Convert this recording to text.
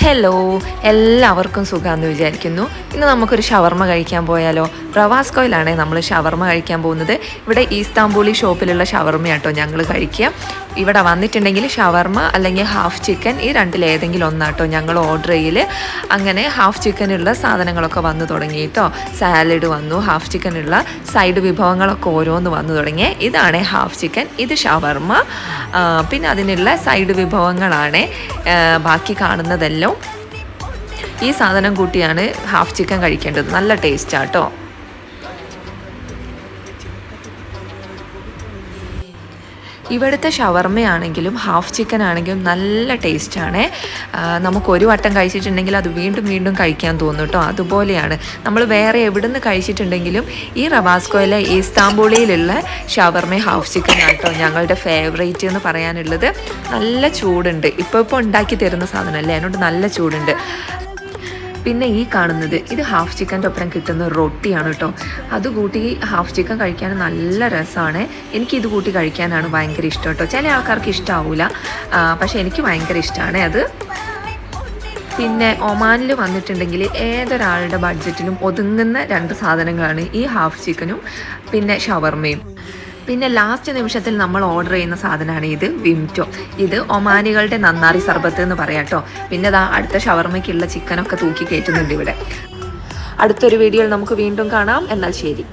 Hello, എല്ലാവർക്കും സുഖമാണെന്ന് വിചാരിക്കുന്നു. ഇന്ന് നമുക്കൊരു ഷവർമ കഴിക്കാൻ പോയാലോ? റവാസ്കോയിലാണ് നമ്മൾ ഷവർമ കഴിക്കാൻ പോകുന്നത്. ഇവിടെ ഈസ്താംബൂളി ഷോപ്പിലുള്ള ഷവർമയാട്ടോ ഞങ്ങൾ കഴിക്കുക. ഇവിടെ വന്നിട്ടുണ്ടെങ്കിൽ ഷവർമ അല്ലെങ്കിൽ ഹാഫ് ചിക്കൻ ഈ രണ്ടിലേതെങ്കിലും ഒന്നാട്ടോ ഞങ്ങൾ ഓർഡർ ചെയ്യൽ. അങ്ങനെ ഹാഫ് ചിക്കനുള്ള സാധനങ്ങളൊക്കെ വന്നു തുടങ്ങി കേട്ടോ. സാലഡ് വന്നു, ഹാഫ് ചിക്കനുള്ള സൈഡ് വിഭവങ്ങളൊക്കെ ഓരോന്ന് വന്നു തുടങ്ങി. ഇതാണ് ഹാഫ് ചിക്കൻ, ഇത് ഷവർമ, പിന്നെ അതിനുള്ള സൈഡ് വിഭവങ്ങളാണ് ബാക്കി കാണുന്നതെല്ലാം. ഈ സാധനം കൂട്ടിയാണ് ഹാഫ് ചിക്കൻ കഴിക്കേണ്ടത്. നല്ല ടേസ്റ്റാട്ടോ. ഇവിടുത്തെ ഷവർമയാണെങ്കിലും ഹാഫ് ചിക്കൻ ആണെങ്കിലും നല്ല ടേസ്റ്റാണ്. നമുക്ക് ഒരു വട്ടം കഴിച്ചിട്ടുണ്ടെങ്കിൽ അത് വീണ്ടും വീണ്ടും കഴിക്കാൻ തോന്നും കേട്ടോ. അതുപോലെയാണ് നമ്മൾ വേറെ എവിടെ നിന്ന് കഴിച്ചിട്ടുണ്ടെങ്കിലും ഈ റവാസ്കോയിലെ ഈസ്താംബൂളിയിലുള്ള ഷവർമ ഹാഫ് ചിക്കൻ ആട്ടോ ഞങ്ങളുടെ ഫേവറേറ്റ് എന്ന് പറയാനുള്ളത്. നല്ല ചൂടുണ്ട്, ഇപ്പോൾ ഉണ്ടാക്കി തരുന്ന സാധനമല്ലേ, അതിനോട് നല്ല ചൂടുണ്ട്. പിന്നെ ഈ കാണുന്നത് ഇത് ഹാഫ് ചിക്കൻ്റെ ഒപ്പം കിട്ടുന്ന റൊട്ടിയാണ് കേട്ടോ. അത് കൂട്ടി ഹാഫ് ചിക്കൻ കഴിക്കാൻ നല്ല രസമാണ്. എനിക്കിത് കൂട്ടി കഴിക്കാനാണ് ഭയങ്കര ഇഷ്ടം കേട്ടോ. ചില ആൾക്കാർക്ക് ഇഷ്ടമാവില്ല, പക്ഷേ എനിക്ക് ഭയങ്കര ഇഷ്ടമാണ് അത്. പിന്നെ ഒമാനിൽ വന്നിട്ടുണ്ടെങ്കിൽ ഏതൊരാളുടെ ബഡ്ജറ്റിലും ഒതുങ്ങുന്ന രണ്ട് സാധനങ്ങളാണ് ഈ ഹാഫ് ചിക്കനും പിന്നെ ഷവർമയും. പിന്നെ ലാസ്റ്റ് നിമിഷത്തിൽ നമ്മൾ ഓർഡർ ചെയ്യുന്ന സാധനമാണ് ഇത് വിംറ്റോ. ഇത് ഒമാനികളുടെ നന്നാറി സർബത്ത് എന്ന് പറയാം കേട്ടോ. പിന്നെ അടുത്ത ഷവർമയ്ക്കുള്ള ചിക്കനൊക്കെ തൂക്കി കയറ്റുന്നുണ്ട് ഇവിടെ. അടുത്തൊരു വീഡിയോയിൽ നമുക്ക് വീണ്ടും കാണാം. എന്നാൽ ശരി.